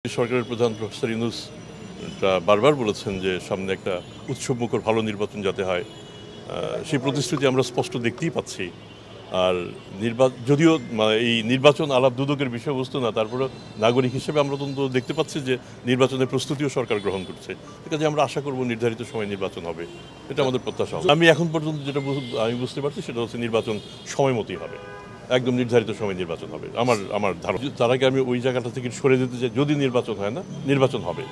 সরকারের প্রধান প্রফেসর ইউনূস বারবার বলেছেন যে সামনে একটা উৎসবমুখর ভালো নির্বাচন যাতে হয়, সেই প্রতিশ্রুতি আমরা স্পষ্ট দেখতেই পাচ্ছি। আর যদিও এই নির্বাচন আলাপ দুদকের বিষয়বস্তু না, তারপরে নাগরিক হিসেবে আমরা তো দেখতে পাচ্ছি যে নির্বাচনের প্রস্তুতিও সরকার গ্রহণ করছে। ঠিক আছে, আমরা আশা করব নির্ধারিত সময় নির্বাচন হবে, এটা আমাদের প্রত্যাশা। আমি এখন পর্যন্ত যেটা আমি বুঝতে পারছি সেটা হচ্ছে নির্বাচন সময় মতোই হবে, একদম নির্ধারিত সময় নির্বাচন হবে আমার ধারণা। তার আগে আমি ওই জায়গাটা থেকে সরে যেতে চাই। যদি নির্বাচন হয় না, নির্বাচন হবে।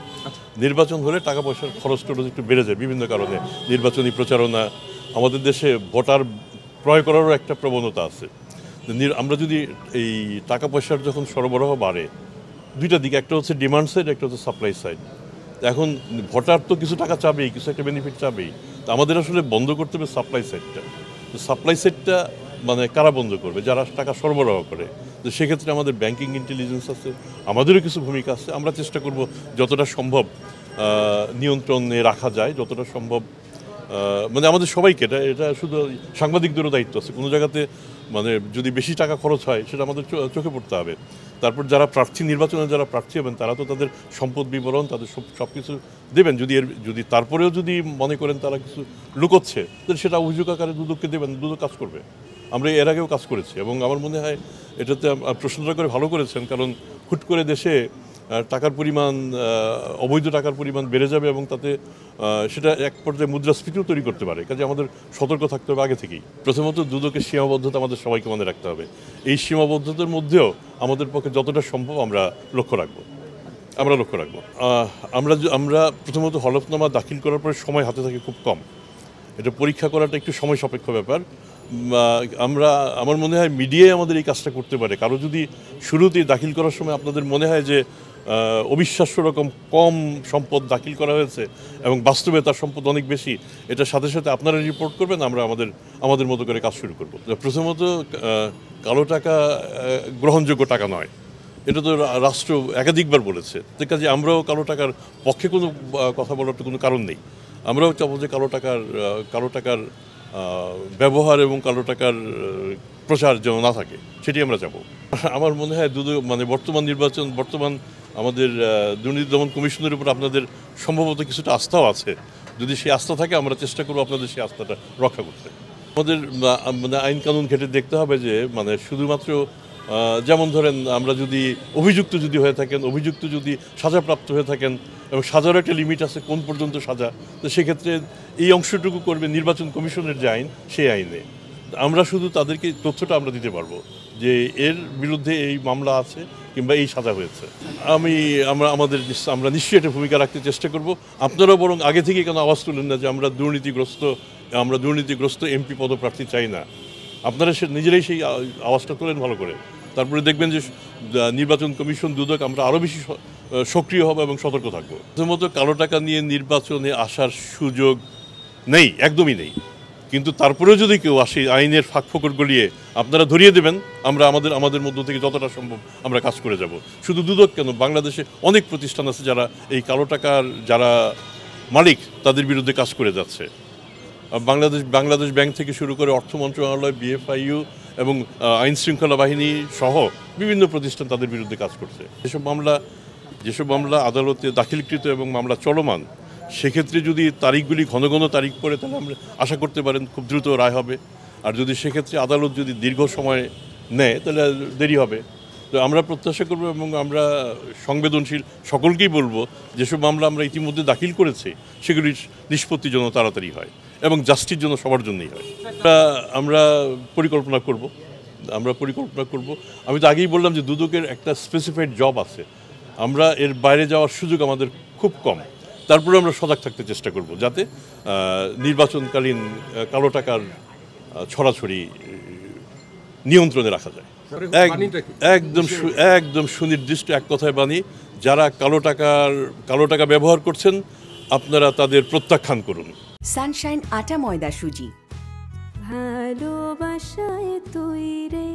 নির্বাচন হলে টাকা পয়সার খরচ টরচ একটু বেড়ে যায় বিভিন্ন কারণে, নির্বাচনী প্রচারণা, আমাদের দেশে ভোটার ক্রয় করারও একটা প্রবণতা আছে। আমরা যদি এই টাকা পয়সার যখন সরবরাহ বাড়ে, দুইটা দিক, একটা হচ্ছে ডিমান্ড সাইড, একটা হচ্ছে সাপ্লাই সাইড। এখন ভোটার তো কিছু টাকা চাবেই, কিছু একটা বেনিফিট চাবেই। তো আমাদের আসলে বন্ধ করতে হবে সাপ্লাই সাইডটা। তো সাপ্লাই সাইডটা কারা বন্ধ করবে? যারা টাকা সরবরাহ করে। তো সেক্ষেত্রে আমাদের ব্যাংকিং ইন্টেলিজেন্স আছে, আমাদেরও কিছু ভূমিকা আছে। আমরা চেষ্টা করব যতটা সম্ভব নিয়ন্ত্রণে রাখা যায়, যতটা সম্ভব আমাদের সবাইকে, এটা শুধু সাংবাদিকদেরও দায়িত্ব আছে। কোনো জায়গাতে যদি বেশি টাকা খরচ হয় সেটা আমাদের চোখে পড়তে হবে। তারপর যারা নির্বাচনে যারা প্রার্থী হবেন তারা তো তাদের সম্পদ বিবরণ, তাদের সব কিছু দেবেন। যদি তারপরেও যদি মনে করেন তারা কিছু লুকোচ্ছে, তাহলে সেটা অভিযোগ আকারে দুদককে দেবেন, দুদক কাজ করবে। আমরা এর আগেও কাজ করেছি এবং আমার মনে হয় এটাতে প্রশ্নটা করে ভালো করেছেন, কারণ হুট করে দেশে টাকার পরিমাণ, অবৈধ টাকার পরিমাণ বেড়ে যাবে এবং তাতে সেটা এক পর্যায়ে মুদ্রাস্ফীতিও তৈরি করতে পারে। কাজে আমাদের সতর্ক থাকতে হবে আগে থেকেই। প্রথমত দুদকের সীমাবদ্ধতা আমাদের সবাইকে মনে রাখতে হবে। এই সীমাবদ্ধতার মধ্যেও আমাদের পক্ষে যতটা সম্ভব আমরা লক্ষ্য রাখবো। আমরা প্রথমত হলফনামা দাখিল করার পরে সময় হাতে থাকে খুব কম। এটা পরীক্ষা করাটা একটু সময় সাপেক্ষ ব্যাপার। আমার মনে হয় মিডিয়ায় আমাদের এই কাজটা করতে পারে। কারো যদি শুরুতেই দাখিল করার সময় আপনাদের মনে হয় যে অবিশ্বাস্য রকম কম সম্পদ দাখিল করা হয়েছে এবং বাস্তবে তার সম্পদ অনেক বেশি, এটার সাথে সাথে আপনারা রিপোর্ট করবেন, আমরা আমাদের মতো করে কাজ শুরু করব। প্রথমত কালো টাকা গ্রহণযোগ্য টাকা নয়, এটা তো রাষ্ট্র একাধিকবার বলেছে। ঠিক আছে, আমরাও কালো টাকার পক্ষে কোনো কথা বলার তো কোনো কারণ নেই। আমরাও চাবো যে কালো টাকার ব্যবহার এবং কালো টাকার প্রচার যেন না থাকে, সেটি আমরা চাবো। আমার মনে হয় বর্তমান আমাদের দুর্নীতি দমন কমিশনের উপর আপনাদের সম্ভবত কিছুটা আস্থাও আছে। যদি সেই আস্থা থাকে, আমরা চেষ্টা করবো আপনাদের সেই আস্থাটা রক্ষা করতে। আমাদের আইন কানুন ঘেঁটে দেখতে হবে যে শুধুমাত্র যেমন ধরেন, আমরা যদি অভিযুক্ত যদি সাজাপ্রাপ্ত হয়ে থাকেন, এবং সাজার একটা লিমিট আছে কোন পর্যন্ত সাজা, তো সেক্ষেত্রে এই অংশটুকু করবে নির্বাচন কমিশনের যে আইন, সেই আইনে আমরা শুধু তাদেরকে তথ্যটা আমরা দিতে পারবো যে এর বিরুদ্ধে এই মামলা আছে কিংবা এই সাজা হয়েছে। আমরা নিশ্চয়ই একটা ভূমিকা রাখতে চেষ্টা করব। আপনারা বরং আগে থেকে কেন আওয়াজ তুলেন না যে আমরা দুর্নীতিগ্রস্ত এমপি পদপ্রার্থী চাই না? আপনারা নিজেরাই সেই আওয়াজটা তোলেন ভালো করে। তারপরে দেখবেন যে নির্বাচন কমিশন, দুদক, আমরা আরও বেশি সক্রিয় হব এবং সতর্ক থাকবো। প্রথমত কালো টাকা নিয়ে নির্বাচনে আসার সুযোগ নেই, একদমই নেই। কিন্তু তারপরেও যদি কেউ আসে আইনের ফাঁকফোকর গলিয়ে, আপনারা ধরিয়ে দেবেন। আমরা আমাদের মধ্য থেকে যতটা সম্ভব আমরা কাজ করে যাব। শুধু দুদক কেন, বাংলাদেশে অনেক প্রতিষ্ঠান আছে যারা এই কালো টাকার যারা মালিক, তাদের বিরুদ্ধে কাজ করে যাচ্ছে। বাংলাদেশ ব্যাংক থেকে শুরু করে অর্থ মন্ত্রণালয়, বিএফআইইউ এবং আইন শৃঙ্খলা বাহিনী সহ বিভিন্ন প্রতিষ্ঠান তাদের বিরুদ্ধে কাজ করছে। যেসব মামলা আদালতে দাখিলকৃত এবং মামলা চলমান, সেক্ষেত্রে যদি তারিখগুলি ঘন ঘন তারিখ পড়ে, তাহলে আমরা আশা করতে পারেন খুব দ্রুত রায় হবে। আর যদি সেক্ষেত্রে আদালত যদি দীর্ঘ সময় নেয়, তাহলে দেরি হবে। তো আমরা প্রত্যাশা করব এবং আমরা সংবেদনশীল সকলকেই বলবো, যেসব মামলা আমরা ইতিমধ্যে দাখিল করেছি সেগুলির নিষ্পত্তির জন্য তাড়াতাড়ি হয় এবং জাস্টির জন্য সবার জন্যই হয়। আমরা পরিকল্পনা করব। আমি তো আগেই বললাম যে দুদকের একটা স্পেসিফাইড জব আছে। আমরা এর বাইরে যাওয়ার সুযোগ আমাদের খুব কম। তারপরে আমরা সজাগ থাকতে চেষ্টা করব যাতে নির্বাচনকালীন কালো টাকার ছড়াছড়ি নিয়ন্ত্রণে রাখা যায়। একদম সুনির্দিষ্ট এক কথায় বাণী, যারা কালো টাকা ব্যবহার করছেন, আপনারা তাদের প্রত্যাখ্যান করুন। সানশাইন আটা ময়দা সুজি, ভালোবাসায় তৈরি।